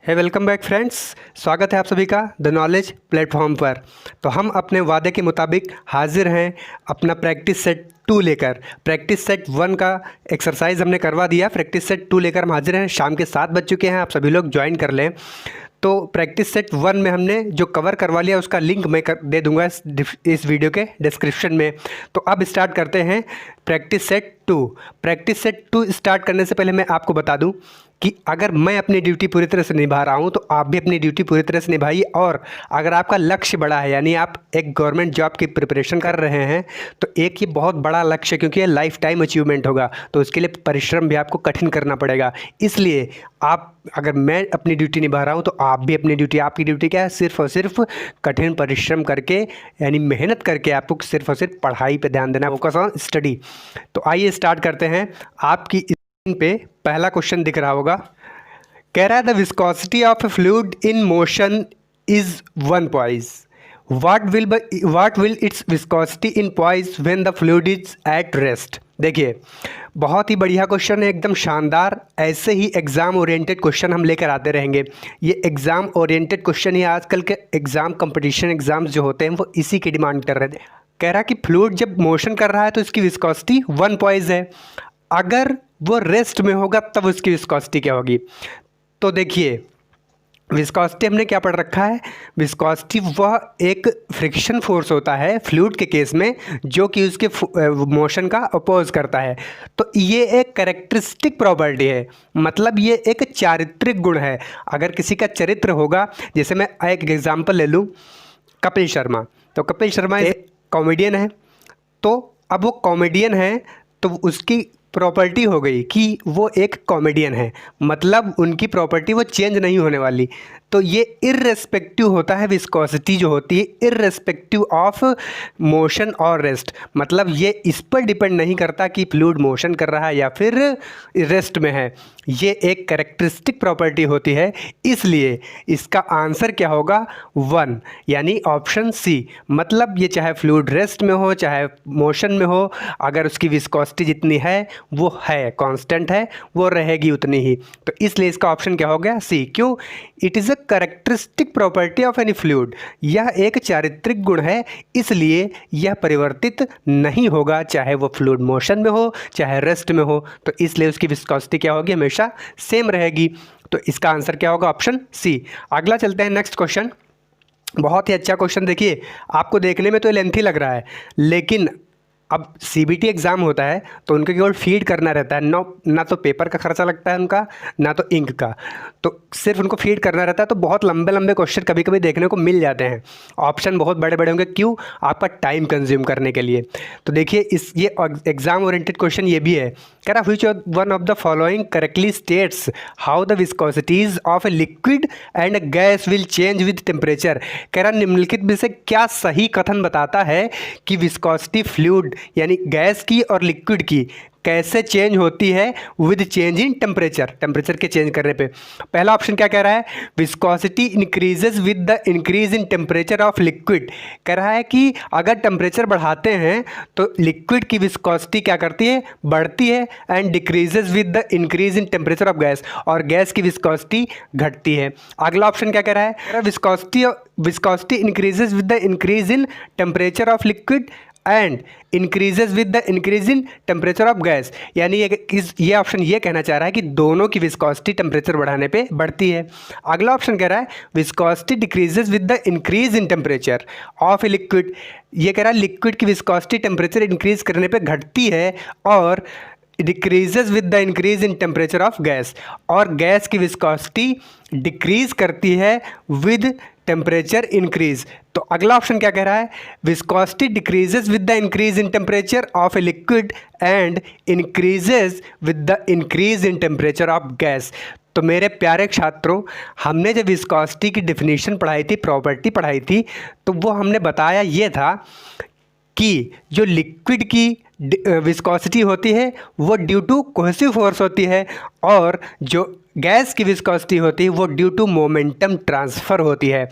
है welcome back friends. स्वागत है आप सभी का द नॉलेज प्लेटफॉर्म पर। तो हम अपने वादे के मुताबिक हाजिर हैं अपना प्रैक्टिस सेट 2 लेकर। प्रैक्टिस सेट 1 का एक्सरसाइज हमने करवा दिया, प्रैक्टिस सेट 2 लेकर हम हाजिर हैं। शाम के 7 बज चुके हैं, आप सभी लोग ज्वाइन कर लें। तो प्रैक्टिस सेट 1 में हमने जो कवर करवा लिया उसका लिंक मैं दे दूंगा इस वीडियो के डिस्क्रिप्शन में। तो अब स्टार्ट करते हैं practice set 2। Practice set 2 start करने से पहले मैं आपको बता दूं कि अगर मैं अपनी ड्यूटी पूरी तरह से निभा रहा हूं तो आप भी अपनी ड्यूटी पूरी तरह से निभाइए। और अगर आपका लक्ष्य बड़ा है, यानी आप एक गवर्नमेंट जॉब की प्रिपरेशन कर रहे हैं, तो एक ये बहुत बड़ा लक्ष्य, क्योंकि ये लाइफ टाइम अचीवमेंट होगा, तो उसके लिए परिश्रम भी आपको कठिन करना पड़ेगा। इसलिए आप, अगर मैं अपनी ड्यूटी निभा रहा हूं तो आप भी अपनी ड्यूटी, आपकी ड्यूटी क्या है, सिर्फ और सिर्फ कठिन परिश्रम करके, यानी मेहनत करके आपको सिर्फ और सिर्फ पढ़ाई पर ध्यान देना है, फोकस ऑन स्टडी। तो आइए स्टार्ट करते हैं। आपकी पे पहला क्वेश्चन दिख रहा होगा, कह रहा है the viscosity of a fluid in motion is 1 poise। What will it's viscosity in poise when the fluid is at rest. देखिए, बहुत ही बढ़िया क्वेश्चन है, एकदम शानदार। ऐसे ही एग्ज़ाम ओरिएंटेड क्वेश्चन हम लेकर आते रहेंगे। ये एग्ज़ाम ओरिएंटेड क्वेश्चन ही आजकल के एग्ज़ाम, कंपटीशन एग्ज़ाम्स जो होते हैं वो इसी की डिमांड कर रहे थे। कह रहा कि फ्लूइड जब मोशन कर रहा है तो इसकी विस्कोसिटी 1 poise है, अगर वो रेस्ट में होगा तब उसकी विस्कोसिटी क्या होगी। तो देखिए, विस्कोसिटी हमने क्या पढ़ रखा है, विस्कोसिटी वह एक फ्रिक्शन फोर्स होता है फ्लूइड के केस में जो कि उसके मोशन का अपोज करता है। तो ये एक कैरेक्टरिस्टिक प्रॉपर्टी है, मतलब ये एक चारित्रिक गुण है। अगर किसी का चरित्र होगा, जैसे मैं एक एग्जांपल ले लूँ, कपिल शर्मा। तो कपिल शर्मा एक कॉमेडियन है, तो अब वो कॉमेडियन है तो उसकी प्रॉपर्टी हो गई कि वो एक कॉमेडियन है, मतलब उनकी प्रॉपर्टी वो चेंज नहीं होने वाली। तो ये इर्रेस्पेक्टिव होता है, विस्कोसिटी जो होती है इर्रेस्पेक्टिव ऑफ मोशन और रेस्ट, मतलब ये इस पर डिपेंड नहीं करता कि फ्लूइड मोशन कर रहा है या फिर रेस्ट में है। ये एक कैरेक्टरिस्टिक प्रॉपर्टी होती है, इसलिए इसका आंसर क्या होगा, 1, यानी ऑप्शन सी। मतलब ये चाहे फ्लूइड रेस्ट में हो चाहे मोशन में हो, अगर उसकी विस्कोसिटी जितनी है वो है, कांस्टेंट है, वो रहेगी उतनी ही। तो इसलिए इसका ऑप्शन क्या हो गया, सी। क्यों? It is a characteristic property of any fluid. यह एक चारित्रिक गुण है, इसलिए यह परिवर्तित नहीं होगा, चाहे वो फ्लूइड मोशन में हो चाहे रेस्ट में हो। तो इसलिए उसकी विस्कोसिटी क्या होगी, हमेशा सेम रहेगी। तो इसका आंसर क्या होगा, ऑप्शन सी। अगला चलते हैं नेक्स्ट क्वेश्चन। बहुत ही अच्छा क्वेश्चन। देखिए, आपको देखने में तो लेंथी लग रहा है, लेकिन अब सीबीटी एग्ज़ाम होता है तो उनके केवल फीड करना रहता है, ना तो पेपर का खर्चा लगता है उनका, ना तो इंक का, तो सिर्फ उनको फीड करना रहता है। तो बहुत लंबे लंबे क्वेश्चन कभी कभी देखने को मिल जाते हैं, ऑप्शन बहुत बड़े बड़े होंगे, क्यों, आपका टाइम कंज्यूम करने के लिए। तो देखिए, ये एग्जाम ओरिएंटेड क्वेश्चन ये भी है, कह रहा which one of the following correctly states how the viscosities of a liquid and gas will change with temperature. कह रहा निम्नलिखित में से क्या सही कथन बताता है कि विस्कोसिटी फ्लूइड यानी गैस की और लिक्विड की कैसे चेंज होती है with change in temperature, temperature के चेंज करने पे। पहला ऑप्शन क्या कह रहा है, viscosity increases with the increase in temperature of liquid. कह रहा है कि अगर टेम्परेचर बढ़ाते हैं तो लिक्विड की विस्कोसिटी क्या करती है, बढ़ती है, and decreases with the increase in temperature of gas, और गैस की विस्कोसिटी घटती है। अगला ऑप्शन क्या कह रहा है, viscosity increases with the increase in temperature of liquid and increases with the increase in temperature of gas. यानी ये ऑप्शन ये कहना चाह रहा है कि दोनों की विस्कोसिटी टेम्परेचर बढ़ाने पे बढ़ती है। अगला ऑप्शन कह रहा है viscosity decreases with the increase in temperature of a liquid. ये कह रहा है लिक्विड की विस्कोसिटी टेम्परेचर इंक्रीज करने पे घटती है, और decreases with the increase in temperature of gas, और गैस की विस्कोसिटी डिक्रीज करती है विद टेम्परेचर इंक्रीज। तो अगला ऑप्शन क्या कह रहा है, viscosity decreases with the increase in temperature of a liquid and increases with the increase in temperature of gas. तो मेरे प्यारे छात्रों, हमने जब विस्कोसिटी की डेफिनेशन पढ़ाई थी, प्रॉपर्टी पढ़ाई थी, तो वो हमने बताया ये था कि जो लिक्विड की विस्कोसिटी होती है वो ड्यू टू कोहेसिव फोर्स होती है, और जो गैस की विस्कोसिटी होती है वो ड्यू टू मोमेंटम ट्रांसफ़र होती है।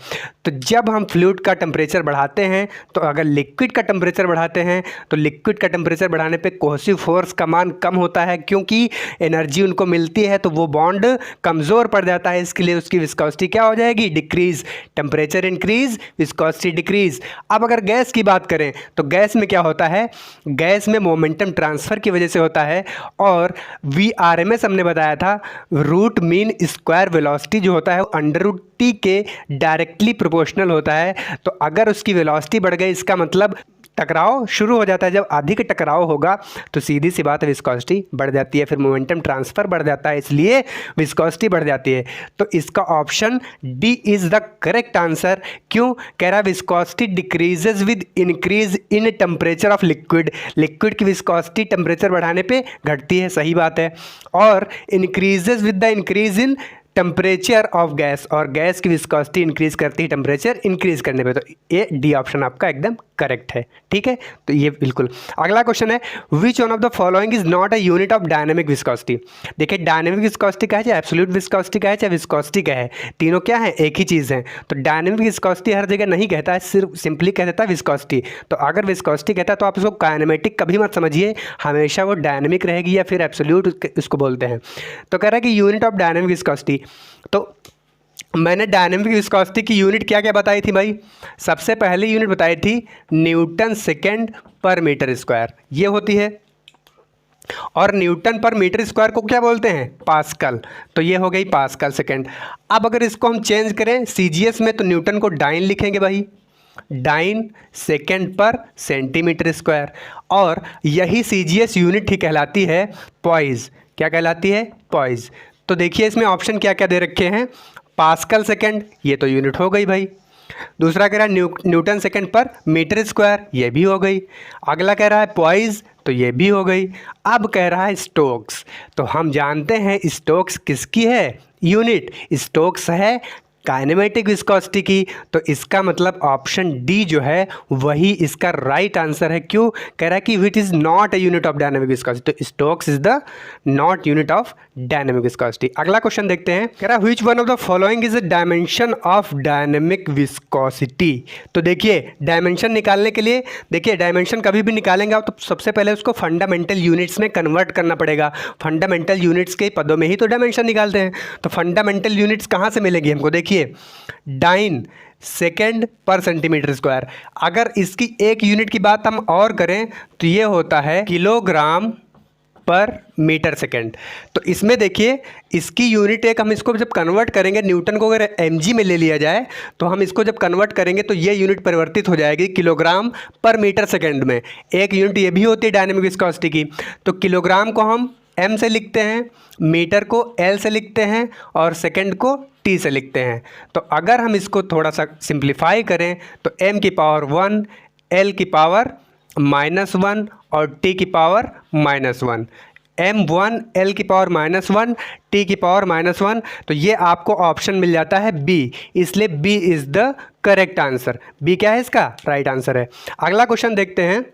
तो जब हम फ्लूइड का टेम्परेचर बढ़ाते हैं, तो अगर लिक्विड का टेम्परेचर बढ़ाते हैं तो लिक्विड का टेम्परेचर बढ़ाने पे कोहेसिव फोर्स का मान कम होता है, क्योंकि एनर्जी उनको मिलती है तो वो बॉन्ड कमज़ोर पड़ जाता है। इसके लिए उसकी विस्कोसिटी क्या हो जाएगी, decrease. Temperature increase, viscosity decrease. अब अगर गैस की बात करें तो गैस में क्या होता है, गैस में मोमेंटम ट्रांसफ़र की वजह से होता है। और VRMS हमने बताया था, रूट मीन स्क्वायर वेलोसिटी जो होता है अंडर रूट टी के डायरेक्टली प्रोपोर्शनल होता है। तो अगर उसकी वेलोसिटी बढ़ गई, इसका मतलब टकराव शुरू हो जाता है। जब अधिक टकराव होगा तो सीधी सी बात है विस्कोसिटी बढ़ जाती है, फिर मोमेंटम ट्रांसफ़र बढ़ जाता है, इसलिए विस्कोसिटी बढ़ जाती है। तो इसका option D is the correct answer. क्यों कह रहा है, viscosity decreases with increase in temperature of liquid. Liquid की विस्कोसिटी टेम्परेचर बढ़ाने पे घटती है, सही बात है। और increases with the increase in temperature of gas, और गैस की विस्कोसिटी इंक्रीज करती है टेम्परेचर इंक्रीज करने पे। तो ये डी ऑप्शन आपका एकदम करेक्ट है, ठीक है। तो ये बिल्कुल। अगला क्वेश्चन है, विच one of the following is not a unit of dynamic viscosity. देखिए डायनेमिक विस्कोसिटी का है, चाहे एब्सोल्यूट विस्कोसिटी का है, चाहे विस्कोसिटी का है, तीनों क्या है, एक ही चीज़ है। तो डायनेमिक विस्कोसिटी हर जगह नहीं कहता है, सिर्फ सिंपली कह देता है विस्कोसिटी। तो अगर विस्कोसिटी कहता है तो आप इसको काइनेमेटिक कभी मत समझिए, हमेशा वो डायनेमिक रहेगी या फिर एब्सोल्यूट इसको बोलते हैं। तो कह रहा है कि यूनिट ऑफ डायनेमिक विस्कोसिटी, तो मैंने डायनेमिक विस्कोसिटी की यूनिट क्या क्या बताई थी भाई, सबसे पहली यूनिट बताई थी Newton second per metre square, ये होती है। और न्यूटन पर मीटर स्क्वायर को क्या बोलते हैं, पास्कल। तो ये हो गई पास्कल सेकेंड। अब अगर इसको हम चेंज करें सीजीएस में तो न्यूटन को डाइन लिखेंगे भाई, डाइन सेकेंड पर सेंटीमीटर स्क्वायर। और यही सीजीएस यूनिट ही कहलाती है पॉइज। क्या कहलाती है, पॉइज। तो देखिए इसमें ऑप्शन क्या क्या दे रखे हैं, पास्कल सेकेंड, ये तो यूनिट हो गई भाई। दूसरा कह रहा है Newton second per metre square, ये भी हो गई। अगला कह रहा है पॉइज, तो ये भी हो गई। अब कह रहा है स्टोक्स, तो हम जानते हैं स्टोक्स किसकी है, यूनिट, स्टोक्स है काइनेमेटिक विस्कोसिटी की। तो इसका मतलब ऑप्शन डी जो है वही इसका राइट आंसर है। क्यों कह रहा है कि which is not a unit of dynamic viscosity, तो Stokes is the not unit of dynamic viscosity. अगला क्वेश्चन देखते हैं, कह रहा है which one of the following is a dimension of dynamic viscosity. तो देखिए डायमेंशन निकालने के लिए, देखिए डायमेंशन कभी भी निकालेंगे आप तो सबसे पहले उसको फंडामेंटल यूनिट्स में कन्वर्ट करना पड़ेगा। फंडामेंटल यूनिट्स के पदों में ही तो डायमेंशन निकालते हैं। तो फंडामेंटल यूनिट्स कहाँ से मिलेगी हमको, देखिए डाइन सेकेंड पर सेंटीमीटर स्क्वायर। अगर इसकी एक यूनिट की बात हम और करें तो ये होता है किलोग्राम पर मीटर सेकेंड। तो इसमें देखिए इसकी यूनिट एक, हम इसको जब कन्वर्ट करेंगे, न्यूटन को अगर mg में ले लिया जाए तो हम इसको जब कन्वर्ट करेंगे तो ये यूनिट परिवर्तित हो जाएगी किलोग्राम पर मीटर सेकेंड में। एक यूनिट ये भी होती है डायनेमिक विस्कोसिटी की। तो किलोग्राम को हम m से लिखते हैं, मीटर को l से लिखते हैं और सेकेंड को t से लिखते हैं। तो अगर हम इसको थोड़ा सा सिंप्लीफाई करें तो m की पावर 1, l की पावर -1 और t की पावर -1, m1 l की पावर -1 t की पावर -1। तो ये आपको ऑप्शन मिल जाता है B, इसलिए B is the correct answer. B क्या है इसका राइट आंसर है। अगला क्वेश्चन देखते हैं,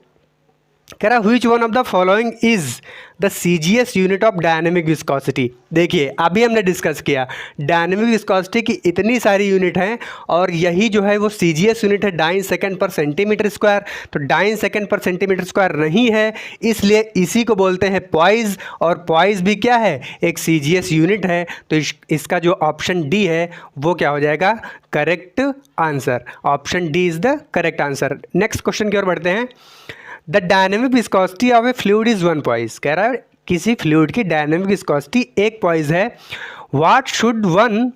कह रहा which one of the following is the CGS unit of dynamic viscosity. देखिए अभी हमने डिस्कस किया डायनेमिक विस्कोसिटी की इतनी सारी यूनिट हैं और यही जो है वो सीजीएस यूनिट है डाइन सेकेंड पर सेंटीमीटर स्क्वायर। तो डाइन सेकेंड पर सेंटीमीटर स्क्वायर नहीं है, इसलिए इसी को बोलते हैं पॉइज। और पॉइज भी क्या है, एक सीजीएस यूनिट है। तो इसका जो ऑप्शन डी है वो क्या हो जाएगा, correct answer. Option D is the correct answer. Next question की ओर बढ़ते हैं, the dynamic viscosity of a fluid is 1 poise. कह रहा है किसी फ्लूइड की डायनेमिक विस्कोसिटी 1 पॉइज है। What should one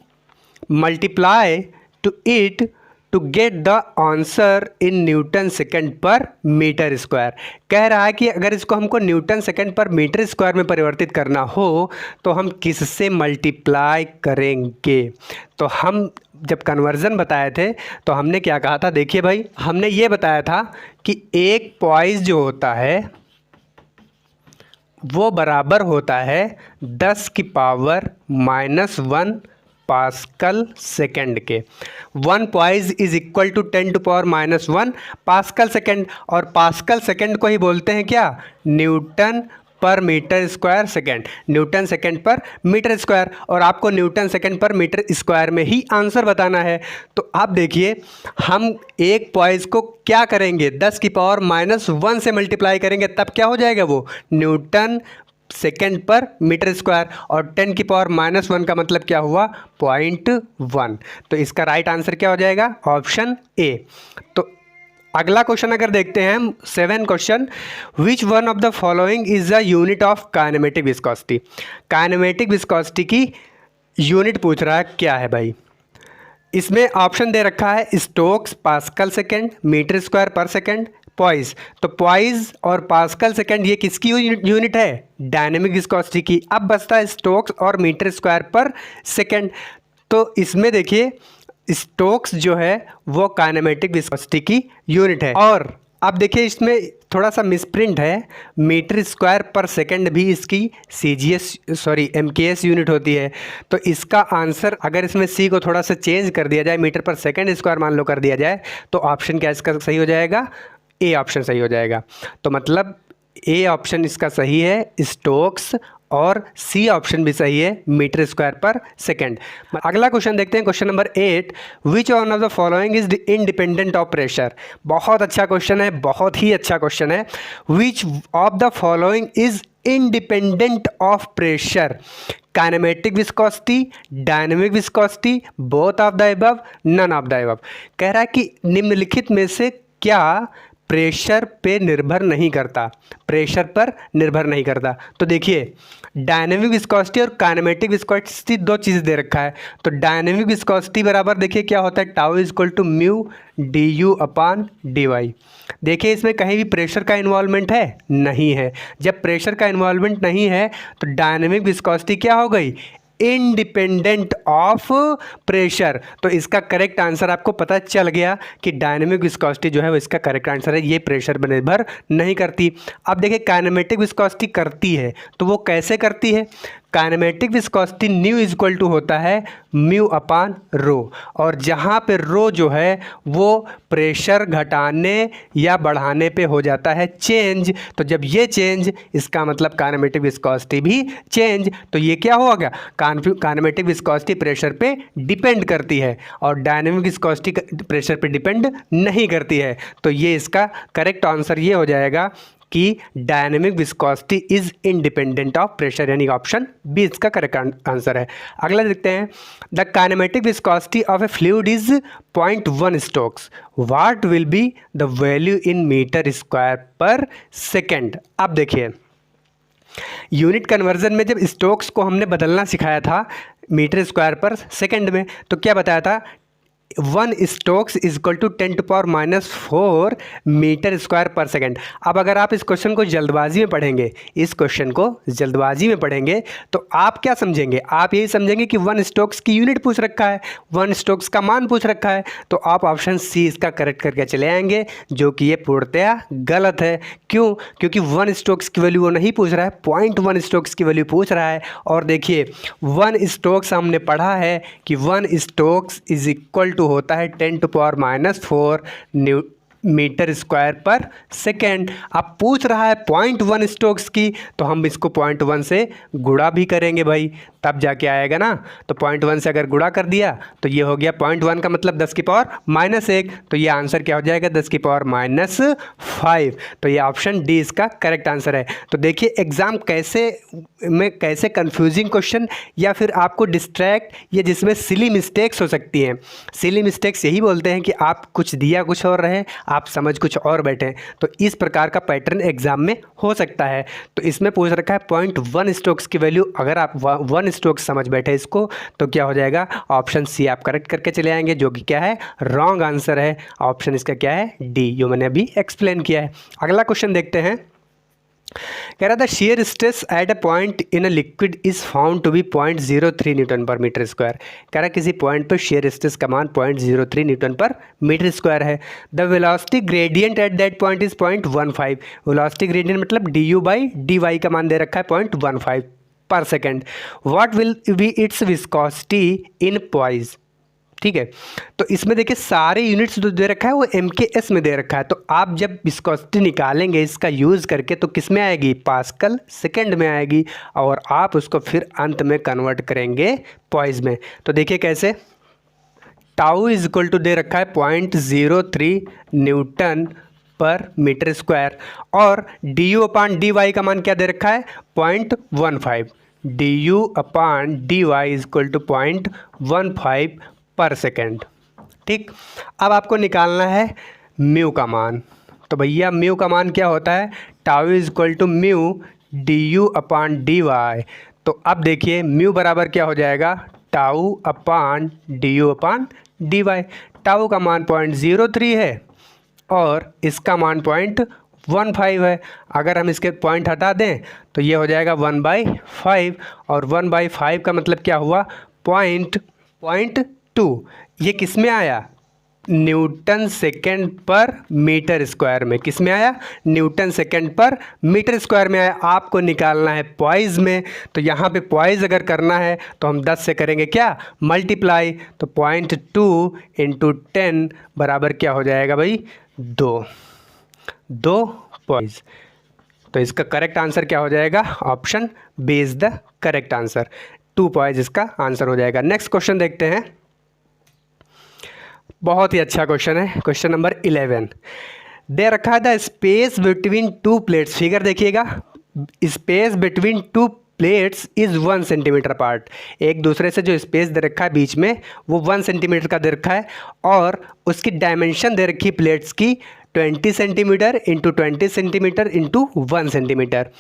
multiply to it to get the answer in newton second per metre square. कह रहा है कि अगर इसको हमको newton second per metre square में परिवर्तित करना हो तो हम किससे मल्टीप्लाई करेंगे। तो हम जब कन्वर्जन बताए थे तो हमने क्या कहा था, देखिए भाई हमने ये बताया था कि 1 पॉइज जो होता है वो बराबर होता है 10 की पावर -1 पास्कल सेकेंड के। 1 poise is equal to 10 to power -1 pascal second. और पास्कल सेकेंड को ही बोलते हैं क्या, newton per metre square second, newton second per metre square, और आपको newton second per metre square में ही आंसर बताना है। तो आप देखिए हम एक पॉइस को क्या करेंगे, 10⁻⁻1 से मल्टीप्लाई करेंगे, तब क्या हो जाएगा वो Newton second per metre square, और 10⁻⁻1 का मतलब क्या हुआ 0.1। तो इसका राइट आंसर क्या हो जाएगा ऑप्शन ए। तो अगला क्वेश्चन अगर देखते हैं हम 7 question, which one of the following is the unit of kinematic viscosity. Kinematic viscosity की यूनिट पूछ रहा है, क्या है भाई। इसमें ऑप्शन दे रखा है stokes pascal second, metre square per second, poise. तो पॉइस और पास्कल सेकेंड ये किसकी यूनिट है, डायनेमिक विस्कोसिटी की। अब बचता है स्टोक्स और मीटर स्क्वायर पर सेकेंड। तो इसमें देखिए स्टोक्स जो है वो काइनेमेटिक विस्कोसिटी की यूनिट है, और अब देखिए इसमें थोड़ा सा मिसप्रिंट है, मीटर स्क्वायर पर सेकंड भी इसकी MKS यूनिट होती है। तो इसका आंसर अगर इसमें C को थोड़ा सा चेंज कर दिया जाए, मीटर पर सेकंड स्क्वायर मान लो कर दिया जाए, तो ऑप्शन क्या इसका सही हो जाएगा, ए ऑप्शन सही हो जाएगा। तो मतलब ए ऑप्शन इसका सही है स्टोक्स, और सी ऑप्शन भी सही है मीटर स्क्वायर पर सेकेंड। अगला क्वेश्चन देखते हैं, question number 8, which one of the following is independent of pressure. बहुत अच्छा क्वेश्चन है, बहुत ही अच्छा क्वेश्चन है। Which of the following is independent of pressure, kinematic viscosity, dynamic viscosity, both of the above, none of the above. कह रहा है कि निम्नलिखित में से क्या प्रेशर पे निर्भर नहीं करता, प्रेशर पर निर्भर नहीं करता। तो देखिए डायनेमिक विस्कोसिटी और काइनेमेटिक विस्कोसिटी दो चीज़ दे रखा है। तो डायनेमिक विस्कोसिटी बराबर देखिए क्या होता है, tau is equal to mu du/dy। देखिए इसमें कहीं भी प्रेशर का इन्वॉल्वमेंट है, नहीं है। जब प्रेशर का इन्वॉल्वमेंट नहीं है तो डायनेमिक विस्कोसिटी क्या हो गई, इंडिपेंडेंट ऑफ प्रेशर। तो इसका करेक्ट आंसर आपको पता चल गया कि डायनेमिक विस्कोसिटी जो है वो इसका करेक्ट आंसर है, ये प्रेशर पर निर्भर नहीं करती। अब देखिए काइनेमेटिक विस्कोसिटी करती है, तो वो कैसे करती है, kinematic viscosity nu is equal to होता है μ/ρ, और जहाँ पे रो जो है वो प्रेशर घटाने या बढ़ाने पे हो जाता है चेंज। तो जब ये चेंज, इसका मतलब काइनेमेटिक विस्कोसिटी भी चेंज। तो ये क्या होगा, काइनेमेटिक विस्कोसिटी प्रेशर पे डिपेंड करती है और डायनेमिक विस्कोसिटी प्रेशर पे डिपेंड नहीं करती है। तो ये इसका करेक्ट आंसर ये हो जाएगा कि dynamic viscosity is independent of pressure, यानी ऑप्शन बी इसका करेक्ट आंसर है। अगला देखते हैं, the kinematic viscosity of a fluid is 0.1 stokes, what will be the value in metre square per second. अब देखिए यूनिट कन्वर्जन में जब स्टोक्स को हमने बदलना सिखाया था मीटर स्क्वायर पर सेकेंड में, तो क्या बताया था, 1 stokes is equal to 10⁻⁴ metre square per second. अब अगर आप इस क्वेश्चन को जल्दबाजी में पढ़ेंगे, इस क्वेश्चन को जल्दबाजी में पढ़ेंगे तो आप क्या समझेंगे, आप यही समझेंगे कि 1 स्टोक्स की यूनिट पूछ रखा है, 1 स्टोक्स का मान पूछ रखा है। तो आप ऑप्शन सी इसका करेक्ट करके चले आएंगे, जो कि ये पूर्णतया गलत है। क्यों, क्योंकि 1 स्टोक्स की वैल्यू वो नहीं पूछ रहा है, 0.1 स्टोक्स की वैल्यू पूछ रहा है। और देखिए 1 स्टोक्स हमने पढ़ा है कि 1 स्टोक्स इज इक्वल टू होता है 10⁻⁴ मीटर स्क्वायर पर सेकेंड। अब पूछ रहा है 0.1 स्टोक्स की, तो हम इसको 0.1 से गुणा भी करेंगे भाई, तब जाके आएगा ना। तो 0.1 से अगर गुणा कर दिया तो ये हो गया 0.1 का मतलब 10⁻⁻1, तो ये आंसर क्या हो जाएगा 10⁻⁵। तो ये ऑप्शन डी इसका करेक्ट आंसर है। तो देखिए एग्ज़ाम कैसे कंफ्यूजिंग क्वेश्चन या फिर आपको डिस्ट्रैक्ट या जिसमें सिली मिस्टेक्स हो सकती हैं। सिली मिस्टेक्स यही बोलते हैं कि आप कुछ दिया कुछ और रहे, आप समझ कुछ और बैठे। तो इस प्रकार का पैटर्न एग्जाम में हो सकता है। तो इसमें पूछ रखा है 0.1 स्टोक्स की वैल्यू, अगर आप 1 स्टोक्स समझ बैठे इसको, तो क्या हो जाएगा ऑप्शन सी आप करेक्ट करके चले आएंगे, जो कि क्या है रॉन्ग आंसर है। ऑप्शन इसका क्या है डी, जो मैंने अभी एक्सप्लेन किया है। अगला क्वेश्चन देखते हैं, कह रहा था shear stress at a point in a liquid is found to be 0.03 newton per metre square. कह रहा किसी पॉइंट पर शेयर स्ट्रेस का मान 0.03 न्यूटन पर मीटर स्क्वायर है। The velocity gradient at that point is 0.15। Velocity gradient मतलब du/dy का मान दे रखा है 0.15 पर second. What will B it's viscosity in poised. ठीक है। तो इसमें देखिए सारे यूनिट्स जो दे रखा है वो MKS में दे रखा है, तो आप जब विस्कोसिटी निकालेंगे इसका यूज़ करके तो किस में आएगी, पास्कल सेकंड में आएगी, और आप उसको फिर अंत में कन्वर्ट करेंगे पॉइज में। तो देखिए कैसे, टाउ इज इक्वल टू दे रखा है 0.03 न्यूटन पर मीटर स्क्वायर, और du/dy का मान क्या दे रखा है, 0.15, du/dy इज इक्वल टू 0.15 पर सेकेंड। ठीक, अब आपको निकालना है म्यू का मान। तो भैया म्यू का मान क्या होता है, tau is equal to mu du/dy। तो अब देखिए म्यू बराबर क्या हो जाएगा, टाउ/du/dy। टाउ का मान 0.03 है और इसका मान 0.15 है। अगर हम इसके पॉइंट हटा दें तो ये हो जाएगा 1/5, और 1/5 का मतलब क्या हुआ, 0.2। ये किस में आया, Newton second per metre square में। किस में आया, Newton second per metre square में आया। आपको निकालना है पॉइज में, तो यहाँ पे पॉइज अगर करना है तो हम 10 से करेंगे क्या, मल्टीप्लाई। तो 0.2 × 10 बराबर क्या हो जाएगा भाई, 2 पॉइज। तो इसका करेक्ट आंसर क्या हो जाएगा, option B is the correct answer, 2 poise इसका आंसर हो जाएगा। नेक्स्ट क्वेश्चन देखते हैं, बहुत ही अच्छा क्वेश्चन है, क्वेश्चन नंबर 11 दे रखा है the space between two plates. Figure देखिएगा, space between two plates is 1 centimetre apart. एक दूसरे से जो स्पेस दे रखा है बीच में वो 1 सेंटीमीटर का दे रखा है, और उसकी डायमेंशन दे रखी प्लेट्स की 20 centimetre into 20 centimetre into 1 centimetre,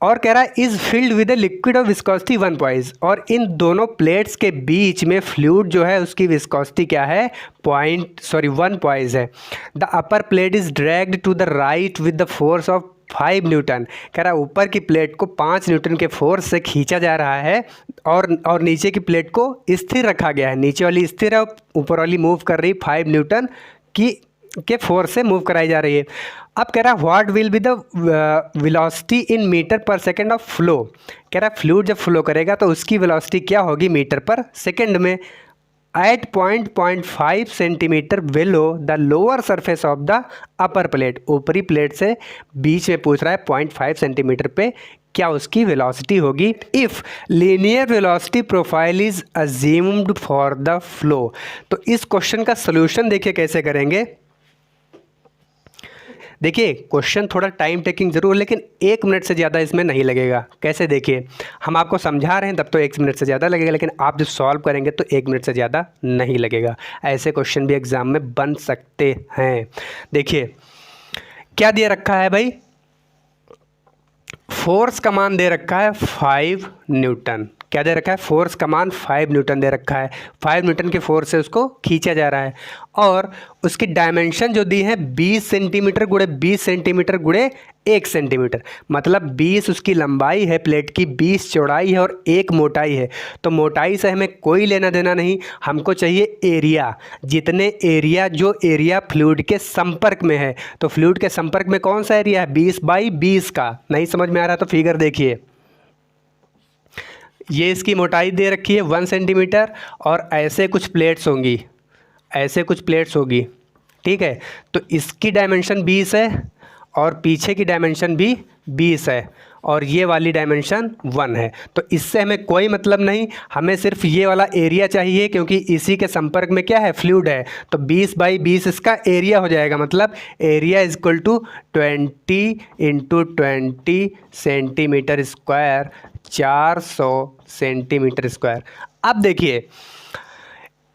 और कह रहा है is filled with a liquid of viscosity 1 poise. और इन दोनों प्लेट्स के बीच में फ्लूइड जो है उसकी विस्कोसिटी क्या है, 1 पॉइज है। The upper plate is dragged to the right with the force of 5 newton. कह रहा है ऊपर की प्लेट को 5 न्यूटन के फोर्स से खींचा जा रहा है, और नीचे की प्लेट को स्थिर रखा गया है। नीचे वाली स्थिर है, ऊपर वाली मूव कर रही 5 न्यूटन के फोर्स से मूव कराई जा रही है। अब कह रहा है what will be the velocity in metre per second of flow. कह रहा है फ्लूइड जब फ्लो करेगा तो उसकी वेलोसिटी क्या होगी मीटर पर सेकेंड में, at 0.5 centimetre below the lower surface of the upper plate. ऊपरी प्लेट से बीच में पूछ रहा है 0.5 सेंटीमीटर पे क्या उसकी वेलोसिटी होगी if linear velocity profile is assumed for the flow. तो इस क्वेश्चन का सोल्यूशन देखिए कैसे करेंगे। देखिए क्वेश्चन थोड़ा टाइम टेकिंग ज़रूर, लेकिन 1 मिनट से ज़्यादा इसमें नहीं लगेगा। कैसे, देखिए हम आपको समझा रहे हैं तब तो 1 मिनट से ज़्यादा लगेगा, लेकिन आप जब सॉल्व करेंगे तो 1 मिनट से ज़्यादा नहीं लगेगा। ऐसे क्वेश्चन भी एग्ज़ाम में बन सकते हैं। देखिए क्या दिया रखा है भाई, फोर्स का मान दे रखा है 5 न्यूटन। क्या दे रखा है, फोर्स का मान 5 न्यूटन दे रखा है। 5 न्यूटन के फोर्स से उसको खींचा जा रहा है, और उसकी डायमेंशन जो दी है 20 सेंटीमीटर गुणे 20 सेंटीमीटर गुणे 1 सेंटीमीटर, मतलब 20 उसकी लंबाई है प्लेट की, 20 चौड़ाई है और 1 मोटाई है। तो मोटाई से हमें कोई लेना देना नहीं, हमको चाहिए एरिया। जितने एरिया, जो एरिया फ्लूइड के संपर्क में है, तो फ्लूइड के संपर्क में कौन सा एरिया है, 20/20 का। नहीं समझ में आ रहा तो फिगर देखिए, ये इसकी मोटाई दे रखी है 1 सेंटीमीटर, और ऐसे कुछ प्लेट्स होंगी, ऐसे कुछ प्लेट्स होगी, ठीक है। तो इसकी डायमेंशन 20 है, और पीछे की डायमेंशन भी 20 है, और ये वाली डायमेंशन 1 है। तो इससे हमें कोई मतलब नहीं, हमें सिर्फ ये वाला एरिया चाहिए, क्योंकि इसी के संपर्क में क्या है, फ्लूइड है। तो 20/20 इसका एरिया हो जाएगा, मतलब area is equal to 20 × 20 centimetre square, 400 centimetre square. अब देखिए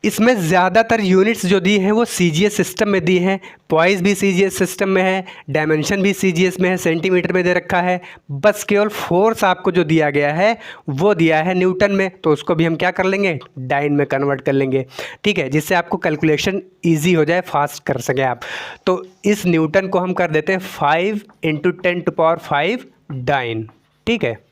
इसमें ज़्यादातर यूनिट्स जो दी हैं वो CGS सिस्टम में दी हैं, पॉइज भी CGS सिस्टम में है, डायमेंशन भी CGS में है, सेंटीमीटर में दे रखा है। बस केवल फोर्स आपको जो दिया गया है वो दिया है न्यूटन में, तो उसको भी हम क्या कर लेंगे, डाइन में कन्वर्ट कर लेंगे, ठीक है, जिससे आपको कैलकुलेशन ईजी हो जाए, फास्ट कर सकें आप। तो इस न्यूटन को हम कर देते हैं 5 × 10⁵ डाइन, ठीक है।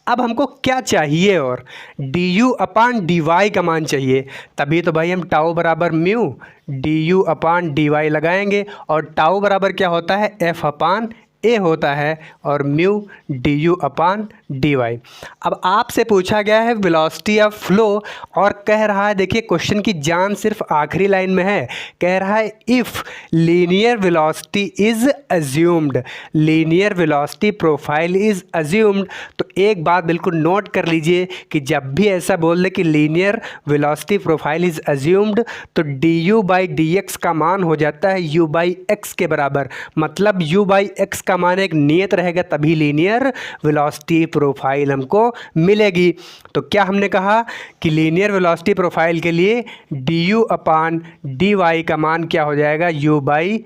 अब हमको क्या चाहिए, और du/dy का मान चाहिए, तभी तो भाई हम टाउ बराबर म्यू du/dy लगाएंगे, और टाउ बराबर क्या होता है, F/A ए होता है और mu d u upon d y. अब आपसे पूछा गया है वेलोसिटी ऑफ फ्लो और कह रहा है, देखिए क्वेश्चन की जान सिर्फ आखिरी लाइन में है, कह रहा है if linear velocity is assumed, linear velocity profile is assumed. तो एक बात बिल्कुल नोट कर लीजिए कि जब भी ऐसा बोल दे कि linear velocity profile is assumed तो d u by d x का मान हो जाता है यू बाई एक्स के बराबर। मतलब u बाई एक्स का मान एक नियत रहेगा तभी लीनियर वेलोसिटी प्रोफाइल हमको मिलेगी। तो क्या हमने कहा कि लीनियर वेलोसिटी प्रोफाइल के लिए d u upon d y का मान क्या हो जाएगा, u बाई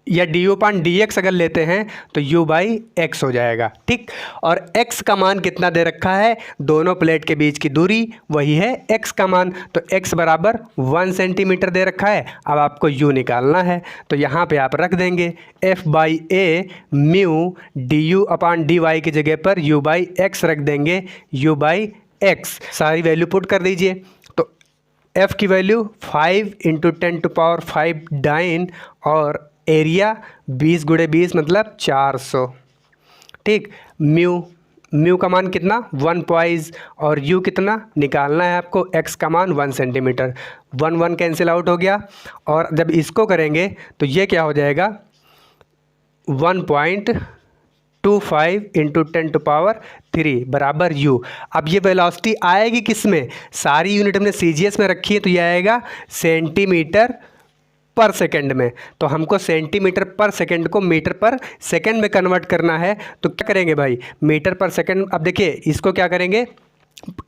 या d u upon d x अगर लेते हैं तो u बाई एक्स हो जाएगा। ठीक, और x का मान कितना दे रखा है, दोनों प्लेट के बीच की दूरी वही है x का मान, तो x बराबर 1 सेंटीमीटर दे रखा है। अब आपको u निकालना है तो यहाँ पे आप रख देंगे f by A mu d u upon d y की जगह पर u बाई एक्स रख देंगे, u बाई एक्स सारी वैल्यू पुट कर दीजिए। तो f की वैल्यू 5 इंटू 10⁵ डाइन और एरिया 20 गुणे 20 मतलब 400। ठीक, म्यू का मान कितना 1 पॉइज और u कितना निकालना है आपको, x का मान 1 सेंटीमीटर, 1 कैंसिल आउट हो गया। और जब इसको करेंगे तो ये क्या हो जाएगा 1.25 इंटू 10⁻³ बराबर u। अब ये वेलोसिटी आएगी किस में, सारी यूनिट हमने CGS में रखी है तो ये आएगा सेंटीमीटर पर सेकंड में। तो हमको सेंटीमीटर पर सेकंड को मीटर पर सेकंड में कन्वर्ट करना है। तो क्या करेंगे भाई, मीटर पर सेकंड, अब देखिए इसको क्या करेंगे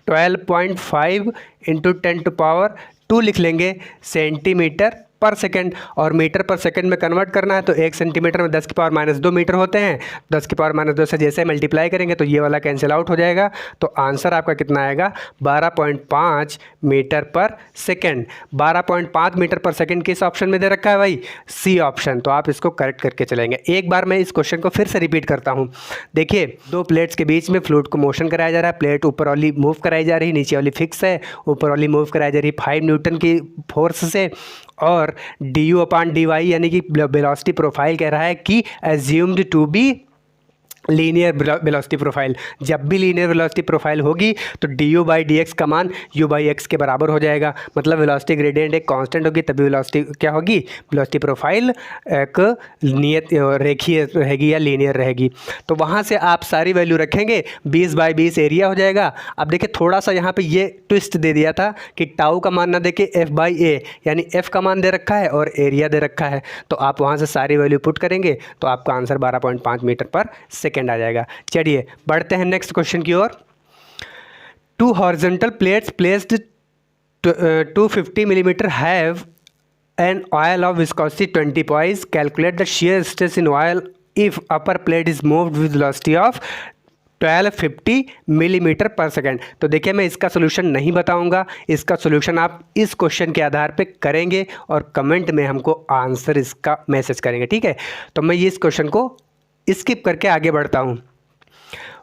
12.5 इंटू 10⁻² लिख लेंगे सेंटीमीटर पर सेकंड, और मीटर पर सेकंड में कन्वर्ट करना है तो 1 सेंटीमीटर में 10⁻² मीटर होते हैं। 10⁻² से जैसे मल्टीप्लाई करेंगे तो ये वाला कैंसिल आउट हो जाएगा। तो आंसर आपका कितना आएगा 12.5 मीटर पर सेकंड। 12.5 मीटर पर सेकंड किस ऑप्शन में दे रखा है भाई, सी ऑप्शन। तो आप इसको करेक्ट करके चलेंगे। एक बार मैं इस क्वेश्चन को फिर से रिपीट करता हूँ। देखिए दो प्लेट्स के बीच में फ्लूइड को मोशन कराया जा रहा है, प्लेट ऊपर वाली मूव कराई जा रही है, नीचे वाली फिक्स है, ऊपर वाली मूव कराई जा रही है 5 न्यूटन की फोर्स से, और d u upon d y यानी कि वेलोसिटी प्रोफाइल कह रहा है कि assumed to be linear velocity profile. जब भी लीनियर वेलोसिटी प्रोफाइल होगी तो d u by d x का मान यू बाई एक्स के बराबर हो जाएगा। मतलब वेलोसिटी ग्रेडियंट एक कांस्टेंट होगी तभी वेलोसिटी क्या होगी, वेलोसिटी प्रोफाइल एक नियत रेखीय रहेगी या लीनियर रहेगी। तो वहाँ से आप सारी वैल्यू रखेंगे, 20 बाई 20 एरिया हो जाएगा। अब देखिए थोड़ा सा यहाँ पे ये ट्विस्ट दे दिया था कि टाउ का मान ना देके एफ बाई ए, यानी एफ का मान दे रखा है और एरिया दे रखा है। तो आप वहाँ से सारी वैल्यू पुट करेंगे तो आपका आंसर 12.5 मीटर पर सेकेंड आ जाएगा। चलिए बढ़ते हैं नेक्स्ट क्वेश्चन की ओर। 2 horizontal plates placed 250 millimetre have an oil of viscosity 20 poise. Calculate the shear stress in oil if upper plate is moved with velocity of 1250 millimetre पर second. तो देखिए मैं इसका सोल्यूशन नहीं बताऊंगा, इसका सोल्यूशन आप इस क्वेश्चन के आधार पे करेंगे और कमेंट में हमको आंसर इसका मैसेज करेंगे। ठीक है, तो मैं ये इस क्वेश्चन को स्किप करके आगे बढ़ता हूँ।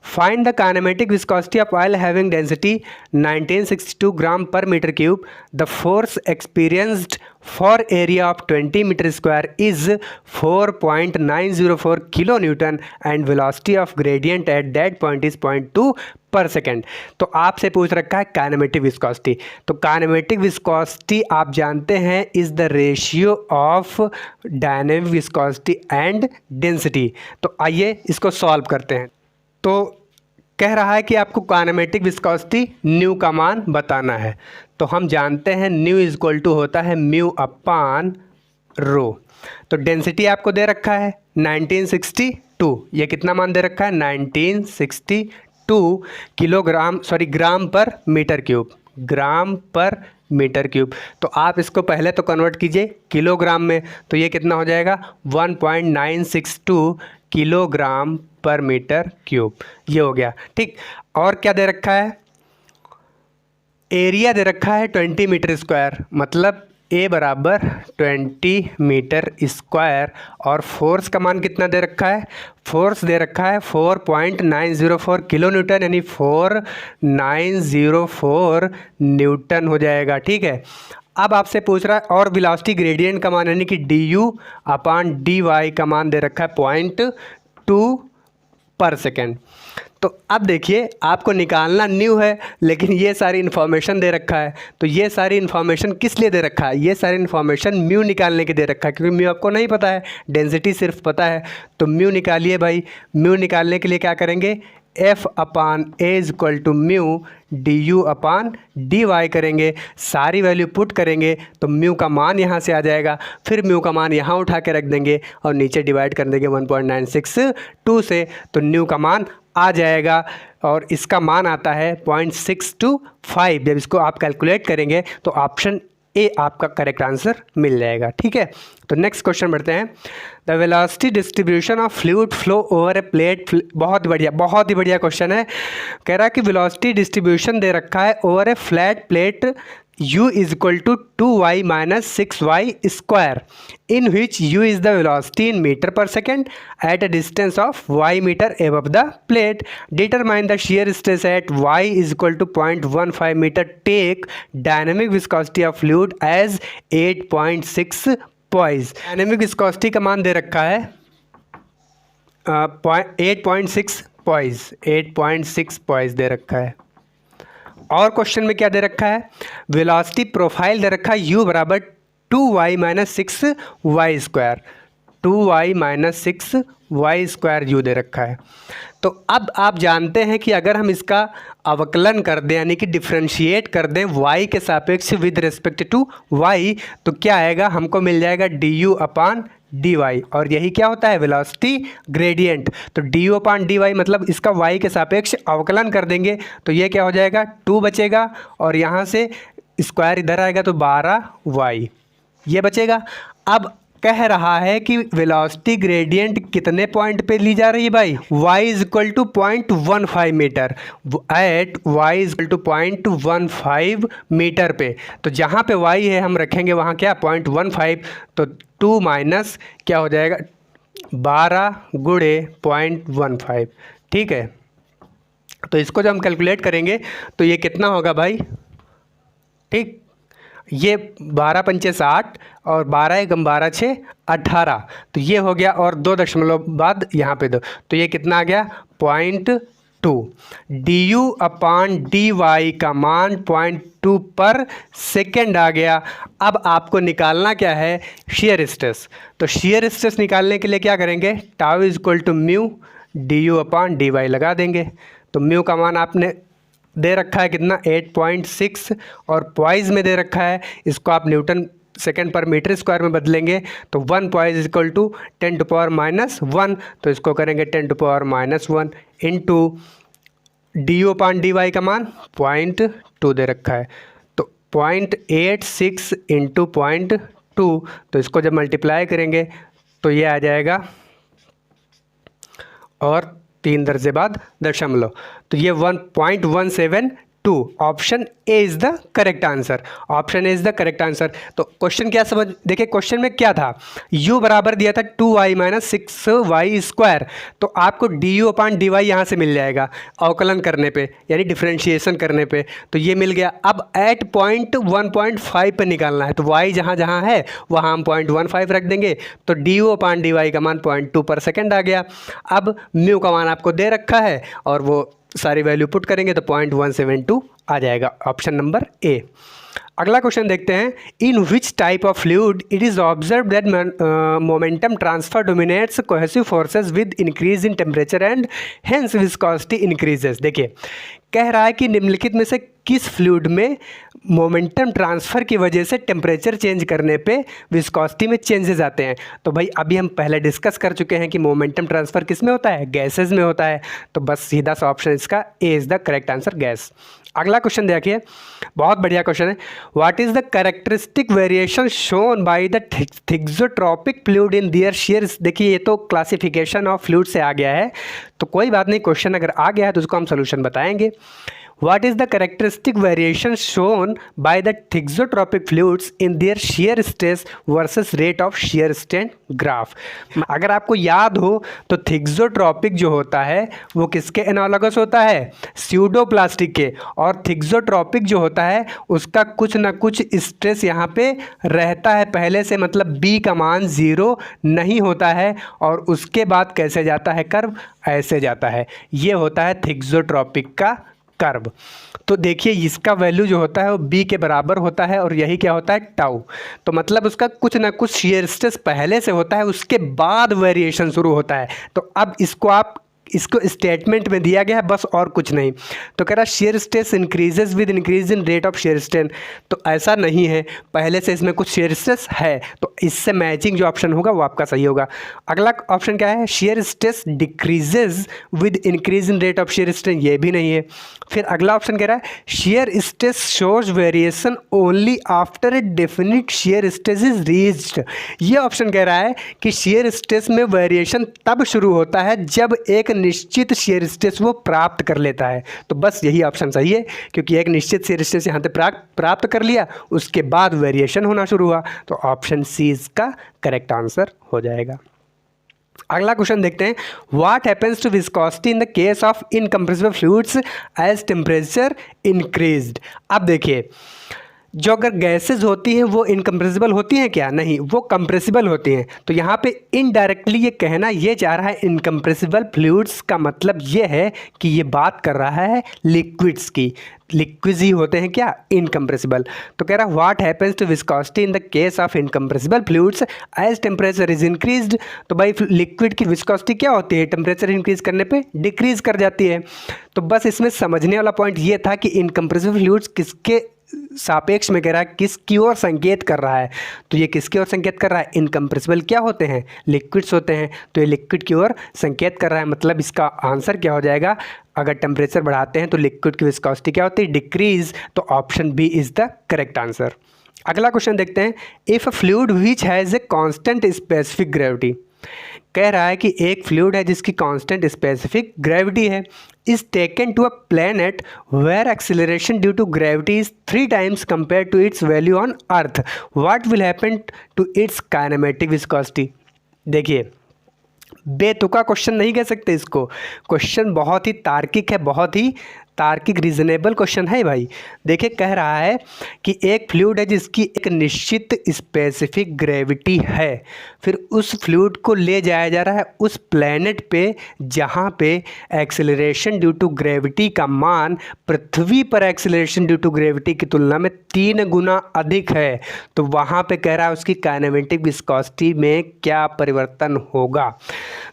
Find the kinematic viscosity of oil having density 1962 gram per metre cube. The force experienced for area of 20 metre square is 4.904 kilo newton and velocity of gradient at that point is 0.2 per second. तो आपसे पूछ रखा है kinematic viscosity. तो kinematic viscosity आप जानते हैं is the ratio of dynamic viscosity and density. तो आइए इसको सॉल्व करते हैं। तो कह रहा है कि आपको काइनेमेटिक विस्कोसिटी न्यू का मान बताना है। तो हम जानते हैं न्यू इज इक्वल टू होता है म्यू अपान रो। तो डेंसिटी आपको दे रखा है 1962, ये कितना मान दे रखा है 1962 किलोग्राम, सॉरी ग्राम पर मीटर क्यूब, ग्राम पर मीटर क्यूब। तो आप इसको पहले तो कन्वर्ट कीजिए किलोग्राम में, तो ये कितना हो जाएगा 1.962 किलोग्राम पर मीटर क्यूब, ये हो गया। ठीक, और क्या दे रखा है, एरिया दे रखा है 20 मीटर स्क्वायर, मतलब ए बराबर 20 मीटर स्क्वायर, और फोर्स का मान कितना दे रखा है, फोर्स दे रखा है 4.904 किलो न्यूटन, यानी 4904 न्यूटन हो जाएगा। ठीक है, अब आपसे पूछ रहा है और वेलोसिटी ग्रेडियंट का मान यानी कि du/dy का मान दे रखा है 0.2 पर सेकेंड। तो अब देखिए आपको निकालना न्यू है, लेकिन ये सारी इन्फॉर्मेशन दे रखा है। तो ये सारी इन्फॉर्मेशन किस लिए दे रखा है? ये सारी इन्फॉर्मेशन म्यू निकालने के दे रखा है, क्योंकि म्यू आपको नहीं पता है, डेंसिटी सिर्फ पता है। तो म्यू निकालिए भाई। म्यू निकालने के लिए क्या करेंगे? F/A=μ du/dy करेंगे, सारी वैल्यू पुट करेंगे तो म्यू का मान यहाँ से आ जाएगा। फिर म्यू का मान यहाँ उठा के रख देंगे और नीचे डिवाइड कर देंगे 1.962 से, तो म्यू का मान आ जाएगा और इसका मान आता है 0.625। जब इसको आप कैलकुलेट करेंगे तो ऑप्शन ए आपका करेक्ट आंसर मिल जाएगा। ठीक है, तो नेक्स्ट क्वेश्चन बढ़ते हैं। The velocity distribution of fluid flow over A plate. बहुत ही बढ़िया क्वेश्चन है। कह रहा है कि वेलोसिटी डिस्ट्रीब्यूशन दे रखा है over A flat plate u = 2y - 6y square, in which u is the velocity in meter per second at a distance of y meter above the plate. Determine the shear stress at y = 0.15 meter. Take dynamic viscosity of fluid as 8.6 poise. Dynamic viscosity का मान दे रखा है 8.6 poise, 8.6 poise दे रखा है। और question में क्या दे रखा है? वेलोसिटी प्रोफाइल दे रखा है u = 2y - 6y square, 2y - 6y square u दे रखा है। तो अब आप जानते हैं कि अगर हम इसका अवकलन कर दें यानी कि डिफ्रेंशिएट कर दें y के सापेक्ष विद रिस्पेक्ट टू y, तो क्या आएगा? हमको मिल जाएगा du/dy, और यही क्या होता है? Velocity gradient. तो du/dy मतलब इसका y के सापेक्ष अवकलन कर देंगे तो ये क्या हो जाएगा? 2 बचेगा और यहाँ से स्क्वायर इधर आएगा तो 12y ये बचेगा। अब कह रहा है कि वेलोसिटी ग्रेडियंट कितने पॉइंट पे ली जा रही है भाई? y = 0.15 metre, at y = 0.15 metre पे। तो जहाँ पे y है हम रखेंगे वहाँ क्या? 0.15, तो 2 माइनस क्या हो जाएगा? 12 × 0.15। ठीक है, तो इसको जब हम कैलकुलेट करेंगे तो ये कितना होगा भाई? ठीक, ये 12 × 5 = 60 और 12 × 12 = 6 18, तो ये हो गया और 2 दशमलव बाद यहाँ पे 2, तो ये कितना आ गया? 0.2। du/dy का मान 0.2 पर सेकेंड आ गया। अब आपको निकालना क्या है? Shear stress. तो शेयर स्ट्रेस निकालने के लिए क्या करेंगे? टाउ = म्यू du/dy लगा देंगे। तो म्यू का मान आपने दे रखा है कितना? 8.6 और पॉइज में दे रखा है, इसको आप Newton second per metre square में बदलेंगे तो 1 पॉइज = 10⁻⁻1, तो इसको करेंगे 10⁻⁻1 इंटू du/dy का मान 0.2 दे रखा है, तो 0.86 × 0.2, तो इसको जब मल्टीप्लाई करेंगे तो ये आ जाएगा और 3 दर्जे बाद दशमलव, तो ये 1.172। Option A is the correct answer. Option A is the correct answer. तो क्वेश्चन क्या समझ, देखिए क्वेश्चन में क्या था? u बराबर दिया था 2y - 6y स्क्वायर, तो आपको du/dy यहाँ से मिल जाएगा अवकलन करने पे यानी डिफ्रेंशिएशन करने पे, तो ये मिल गया। अब एट पॉइंट 1.5 पे निकालना है, तो y जहाँ जहाँ है वहाँ हम 0.15 रख देंगे, तो du/dy का मान 0.2 पर सेकेंड आ गया। अब म्यू का मान आपको दे रखा है और वो सारी वैल्यू पुट करेंगे तो 0.172 आ जाएगा। Option number A. अगला क्वेश्चन देखते हैं। In which type of fluid it is observe that momentum transfer dominates cohesive forces with increase in temperature and hence viscosity increases. देखिए कह रहा है कि निम्नलिखित में से किस फ्लूइड में मोमेंटम ट्रांसफ़र की वजह से टेम्परेचर चेंज करने पे विस्कोसिटी में चेंजेस आते हैं। तो भाई अभी हम पहले डिस्कस कर चुके हैं कि मोमेंटम ट्रांसफ़र किस में होता है? गैसेज में होता है। तो बस सीधा सा ऑप्शन इसका A is the correct answer, gas. अगला क्वेश्चन देखिए, बहुत बढ़िया क्वेश्चन है। What is the characteristic variation shown by the thixotropic fluid in their share. देखिए ये तो क्लासिफिकेशन ऑफ फ्लूइड से आ गया है, तो कोई बात नहीं, क्वेश्चन अगर आ गया है तो उसको हम सोल्यूशन बताएंगे। What is the characteristic variation shown by the thixotropic fluids in their shear stress versus rate of shear strain graph. अगर आपको याद हो तो थिक्सोट्रॉपिक जो होता है वो किसके एनालॉगस होता है, स्यूडोप्लास्टिक के, और थिक्सोट्रॉपिक जो होता है उसका कुछ ना कुछ स्ट्रेस यहाँ पे रहता है पहले से, मतलब बी का मान 0 नहीं होता है, और उसके बाद कैसे जाता है कर्व, ऐसे जाता है। ये होता है थिक्सोट्रॉपिक का कर्व। तो देखिए इसका वैल्यू जो होता है वो बी के बराबर होता है, और यही क्या होता है, टाउ। तो मतलब उसका कुछ ना कुछ शेयर स्ट्रेस पहले से होता है, उसके बाद वेरिएशन शुरू होता है। तो अब इसको स्टेटमेंट में दिया गया है बस, और कुछ नहीं। तो कह रहा shear stress increases with increase in rate of shear strain, तो ऐसा नहीं है, पहले से इसमें कुछ शेयर स्ट्रेस है, तो इससे मैचिंग जो ऑप्शन होगा वो आपका सही होगा। अगला ऑप्शन क्या है, shear stress decreases with increase in rate of shear strain, ये भी नहीं है। फिर अगला ऑप्शन कह रहा है shear stress shows variation only after a definite shear stress is reached. ये ऑप्शन कह रहा है कि शेयर स्ट्रेस में वेरिएशन तब शुरू होता है जब एक निश्चित शेयर स्ट्रेस वो प्राप्त कर लेता है। तो बस यही ऑप्शन सही है, क्योंकि एक निश्चित शेयर स्ट्रेस यहाँ पे प्राप्त कर लिया, उसके बाद वेरिएशन होना शुरू हुआ, तो ऑप्शन सी इसका करेक्ट आंसर हो जाएगा। अगला क्वेश्चन देखते हैं, what happens to viscosity in the case of incompressible fluids as temperature increased. अब देखिए जो अगर गैसेज होती हैं वो इनकम्प्रेसिबल होती हैं क्या, नहीं, वो कंप्रेसिबल होती हैं। तो यहाँ पे इनडायरेक्टली ये कहना ये चाह रहा है इनकम्प्रेसिबल फ्लूइड्स का मतलब ये है कि ये बात कर रहा है लिक्विड्स की, लिक्विड्स ही होते हैं क्या इनकम्प्रेसिबल। तो कह रहा है what happens to viscosity in the case of incompressible fluids as temperature is increased. तो भाई लिक्विड की विस्कोसिटी क्या होती है, टेम्परेचर इंक्रीज करने पे डिक्रीज कर जाती है। तो बस इसमें समझने वाला पॉइंट ये था कि इनकम्प्रेसिबल फ्लूइड्स किसके सापेक्ष में कह रहा है, किसकी ओर संकेत कर रहा है। तो ये किसकी ओर संकेत कर रहा है, इनकम्प्रेसिबल क्या होते हैं, लिक्विड्स होते हैं, तो ये लिक्विड की ओर संकेत कर रहा है। मतलब इसका आंसर क्या हो जाएगा, अगर टेम्परेचर बढ़ाते हैं तो लिक्विड की विस्कोसिटी क्या होती है, डिक्रीज। तो option B is the correct answer. अगला क्वेश्चन देखते हैं, if a fluid which has a constant specific gravity. कह रहा है कि एक फ्लूइड है जिसकी कांस्टेंट स्पेसिफिक ग्रेविटी है, is taken to a planet where acceleration due to gravity is 3 times compare to its value on earth, what will happen to its kinematic viscosity. देखिए बेतुका क्वेश्चन नहीं कह सकते इसको, क्वेश्चन बहुत ही तार्किक है, बहुत ही तार्किक रीजनेबल क्वेश्चन है भाई। देखिए कह रहा है कि एक फ्लूइड है जिसकी एक निश्चित स्पेसिफिक ग्रेविटी है, फिर उस फ्लूइड को ले जाया जा रहा है उस प्लैनेट पे जहाँ पे एक्सेलरेशन ड्यू टू ग्रेविटी का मान पृथ्वी पर एक्सेलरेशन ड्यू टू ग्रेविटी की तुलना में 3 गुना अधिक है। तो वहाँ पे कह रहा है उसकी काइनेमेटिक विस्कोसिटी में क्या परिवर्तन होगा।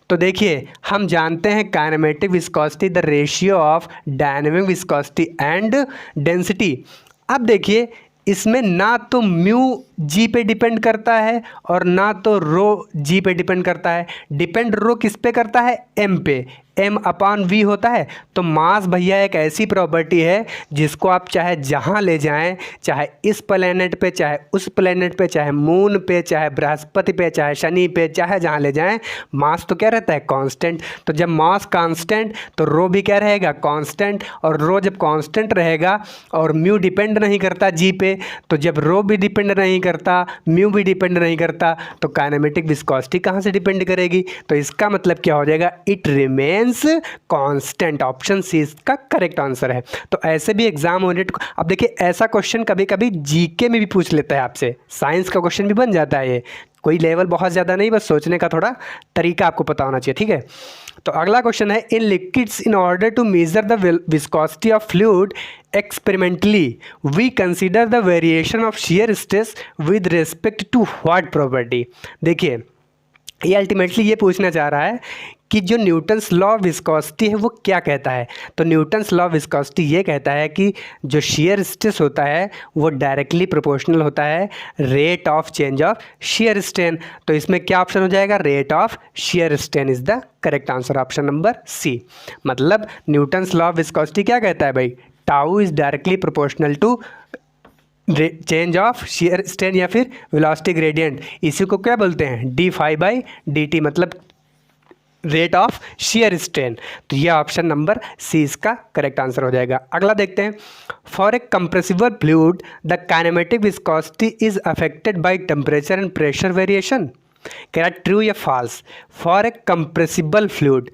तो देखिए हम जानते हैं kinematic viscosity the ratio of dynamic viscosity and density. अब देखिए इसमें ना तो म्यू जी पे डिपेंड करता है और ना तो रो जी पे डिपेंड करता है। डिपेंड रो किस पे करता है, एम पे, एम अपॉन वी होता है। तो मास भैया एक ऐसी प्रॉपर्टी है जिसको आप चाहे जहाँ ले जाएं, चाहे इस प्लैनेट पे, चाहे उस प्लैनेट पे, चाहे मून पे, चाहे बृहस्पति पे, चाहे शनि पे, चाहे जहाँ ले जाएं, मास तो क्या रहता है, कांस्टेंट। तो जब मास कांस्टेंट तो रो भी क्या रहेगा, कांस्टेंट। और रो जब कांस्टेंट रहेगा और म्यू डिपेंड नहीं करता जी पे, तो जब रो भी डिपेंड नहीं करता, म्यू भी डिपेंड नहीं करता, तो काइनेमेटिक विस्कोसिटी कहाँ से डिपेंड करेगी। तो इसका मतलब क्या हो जाएगा, it remains constant. Option C इसका करेक्ट आंसर है। तो ऐसे भी एग्जाम ओरिएंटेड, अब देखिए ऐसा क्वेश्चन कभी कभी जीके में भी पूछ लेता है आपसे, साइंस का क्वेश्चन भी बन जाता है। ये कोई लेवल बहुत ज़्यादा नहीं, बस सोचने का थोड़ा तरीका आपको पता होना चाहिए, ठीक है। तो अगला क्वेश्चन है, in liquids in order to measure the viscosity of fluid experimentally we consider the variation of shear stress with respect to what property. देखिए ये अल्टीमेटली ये पूछना चाह रहा है कि जो न्यूटन्स लॉ ऑफ विस्कोसिटी है वो क्या कहता है। तो न्यूटन्स लॉ ऑफ विस्कोसिटी ये कहता है कि जो शेयर स्ट्रेस होता है वो डायरेक्टली प्रोपोर्शनल होता है rate of change of shear strain. तो इसमें क्या ऑप्शन हो जाएगा, rate of shear strain is the correct answer, option number C. मतलब न्यूटन्स लॉ ऑफ विस्कोसिटी क्या कहता है भाई, tau is directly proportional to change of shear strain या फिर वेलोसिटी ग्रेडियंट। इसी को क्या बोलते हैं, d phi by d t. मतलब रेट ऑफ shear स्ट्रेन। तो ये ऑप्शन नंबर सी इसका करेक्ट आंसर हो जाएगा। अगला देखते हैं, for a compressible fluid the kinematic viscosity is affected by temperature and pressure variation. कह रहा ट्रू या false. For a compressible fluid,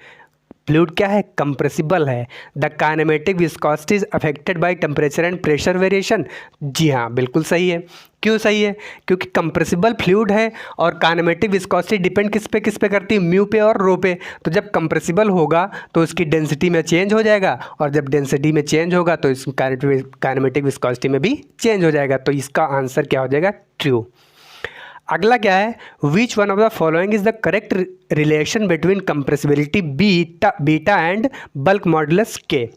fluid क्या है, कंप्रेसिबल है, the kinematic viscosity is affected by temperature and pressure variation. जी हाँ, बिल्कुल सही है। क्यों सही है, क्योंकि कंप्रेसिबल फ्लूइड है और काइनेमेटिक विस्कोसिटी डिपेंड किस पे करती है, म्यू पे और रो पे। तो जब कंप्रेसिबल होगा तो उसकी डेंसिटी में चेंज हो जाएगा, और जब डेंसिटी में चेंज होगा तो इस काइनेमेटिक विस्कोसिटी में भी चेंज हो जाएगा। तो इसका आंसर क्या हो जाएगा, ट्रू। अगला क्या है, विच one of the following is the correct relation between compressibility beta and bulk modulus के।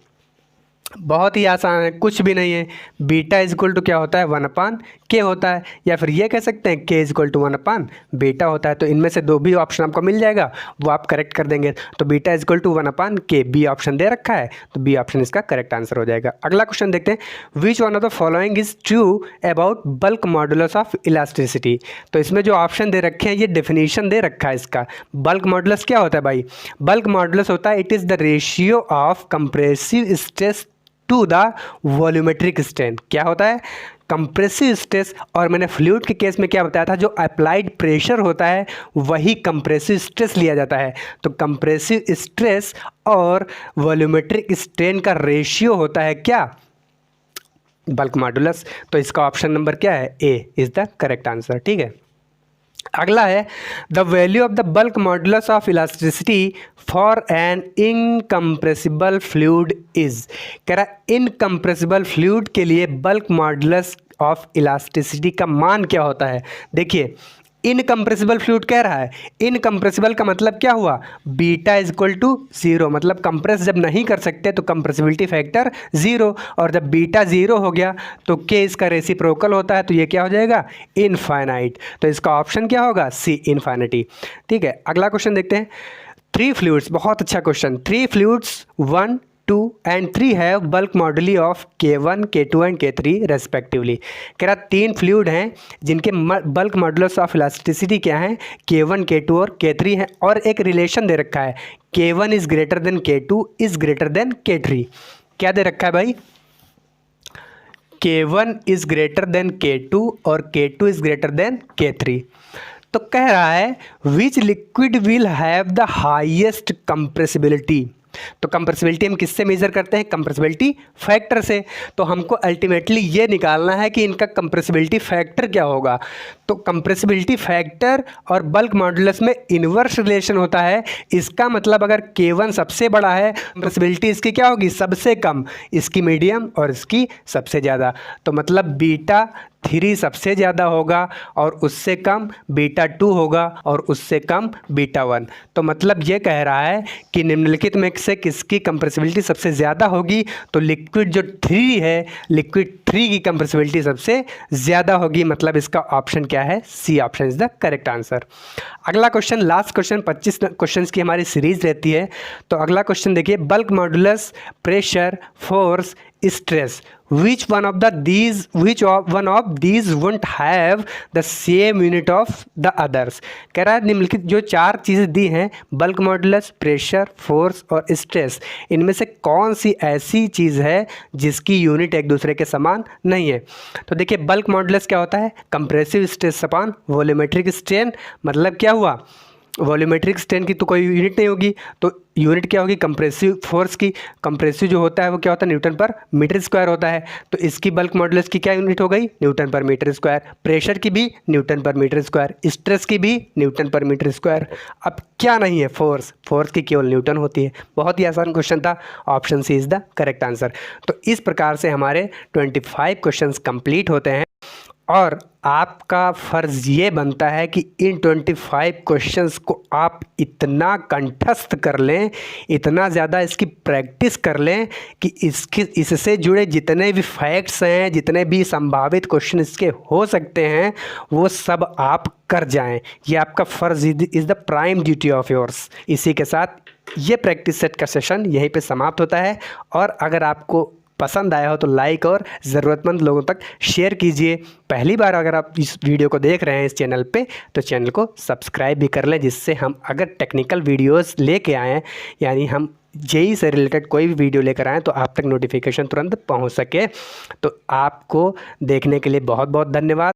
बहुत ही आसान है, कुछ भी नहीं है। बीटा इज इक्वल टू क्या होता है, 1/k होता है, या फिर ये कह सकते हैं k इज इक्वल टू 1/बीटा होता है। तो इनमें से दो भी ऑप्शन आपको मिल जाएगा, वो आप करेक्ट कर देंगे। तो beta is equal to 1/k, B option दे रखा है, तो बी ऑप्शन इसका करेक्ट आंसर हो जाएगा। अगला क्वेश्चन देखते हैं, which one of the following is true about bulk modulus of elasticity. तो इसमें जो ऑप्शन दे रखे हैं ये डेफिनेशन दे रखा है इसका। बल्क मॉडुलस क्या होता है भाई, बल्क मॉडुलस होता है it is the ratio of compressive stress to the volumetric strain. क्या होता है, कंप्रेसिव स्ट्रेस, और मैंने फ्लूइड के केस में क्या बताया था, जो अप्लाइड प्रेशर होता है वही कंप्रेसिव स्ट्रेस लिया जाता है। तो कंप्रेसिव स्ट्रेस और वॉल्यूमेट्रिक स्ट्रेन का रेशियो होता है क्या, बल्क मॉडुलस। तो इसका ऑप्शन नंबर क्या है, A is the correct answer. ठीक है, अगला है, the value of the bulk modulus of elasticity for an incompressible fluid is. कह रहा इनकम्प्रेसिबल फ्लूइड के लिए बल्क मॉडुलस ऑफ इलास्टिसिटी का मान क्या होता है। देखिए, इनकम्प्रेसिबल फ्लूइड कह रहा है, इनकम्प्रेसिबल का मतलब क्या हुआ, बीटा इज इक्वल टू 0, मतलब कंप्रेस जब नहीं कर सकते तो कंप्रेसिबिलिटी फैक्टर 0, और जब बीटा 0 हो गया तो के इसका रेसिप्रोकल होता है, तो ये क्या हो जाएगा, इनफाइनाइट। तो इसका ऑप्शन क्या होगा, सी इनफाइनिटी। ठीक है, अगला क्वेश्चन देखते हैं, 3 फ्लूइड्स, बहुत अच्छा question, 3 fluids 1, 2 and 3 have bulk moduli of K1, K2 and K3 respectively. कह रहा 3 फ्लूइड हैं जिनके बल्क मॉडुलस ऑफ इलास्टिसिटी क्या है, K1, K2 और K3 हैं, और एक रिलेशन दे रखा है, K1 is greater than K2 is greater than K3। क्या दे रखा है भाई, K1 is greater than K2 और K2 is greater than K3। तो कह रहा है विच liquid will have the highest compressibility. तो कंप्रेसिबिलिटी हम किससे मेजर करते हैं, कंप्रेसिबिलिटी फैक्टर से। तो हमको अल्टीमेटली ये निकालना है कि इनका कंप्रेसिबिलिटी फैक्टर क्या होगा। तो कंप्रेसिबिलिटी फैक्टर और बल्क मॉडुलस में इनवर्स रिलेशन होता है। इसका मतलब अगर K1 सबसे बड़ा है, कंप्रेसिबिलिटी इसकी क्या होगी, सबसे कम, इसकी मीडियम और इसकी सबसे ज़्यादा। तो मतलब बीटा 3 सबसे ज़्यादा होगा और उससे कम बीटा 2 होगा और उससे कम बीटा 1। तो मतलब ये कह रहा है कि निम्नलिखित में से किसकी कंप्रेसिबिलिटी सबसे ज़्यादा होगी। तो लिक्विड जो 3 है, लिक्विड 3 की कंप्रेसिबिलिटी सबसे ज़्यादा होगी। मतलब इसका ऑप्शन क्या है, C option is the correct answer. अगला क्वेश्चन, लास्ट क्वेश्चन, 25 क्वेश्चंस की हमारी सीरीज रहती है। तो अगला क्वेश्चन देखिए, bulk modulus, pressure, force, stress, which one of these won't have the same unit of the others। कह रहा है निम्नलिखित जो 4 चीज़ें दी हैं, बल्क मॉडुलस, प्रेशर, फोर्स और स्ट्रेस, इनमें से कौन सी ऐसी चीज़ है जिसकी यूनिट एक दूसरे के समान नहीं है। तो देखिए, बल्क मॉडुलस क्या होता है, compressive stress upon volumetric strain. मतलब क्या हुआ, वॉल्यूमेट्रिक स्ट्रेन की तो कोई यूनिट नहीं होगी, तो यूनिट क्या होगी, कंप्रेसिव फोर्स की। कंप्रेसिव जो होता है वो क्या होता है, न्यूटन पर मीटर स्क्वायर होता है। तो इसकी बल्क मॉडुलस की क्या यूनिट हो गई, Newton per metre square. Pressure की भी Newton per metre square, stress की भी न्यूटन पर मीटर स्क्वायर। अब क्या नहीं है, फोर्स, फोर्स की केवल न्यूटन होती है। बहुत ही आसान क्वेश्चन था, option C is the correct answer. तो इस प्रकार से हमारे 25 क्वेश्चन कंप्लीट होते हैं, और आपका फ़र्ज़ ये बनता है कि इन 25 क्वेश्चंस को आप इतना कंठस्थ कर लें, इतना ज़्यादा इसकी प्रैक्टिस कर लें कि इससे जुड़े जितने भी फैक्ट्स हैं, जितने भी संभावित क्वेश्चन इसके हो सकते हैं, वो सब आप कर जाएं। ये आपका फ़र्ज़ is the prime duty of yours. इसी के साथ ये प्रैक्टिस सेट का सेशन यहीं पे समाप्त होता है। और अगर आपको पसंद आया हो तो लाइक और ज़रूरतमंद लोगों तक शेयर कीजिए। पहली बार अगर आप इस वीडियो को देख रहे हैं इस चैनल पे तो चैनल को सब्सक्राइब भी कर लें, जिससे हम अगर टेक्निकल वीडियोस लेके आएँ, यानी हम जेई से रिलेटेड कोई भी वीडियो लेकर आएँ तो आप तक नोटिफिकेशन तुरंत पहुंच सके। तो आपको देखने के लिए बहुत बहुत धन्यवाद।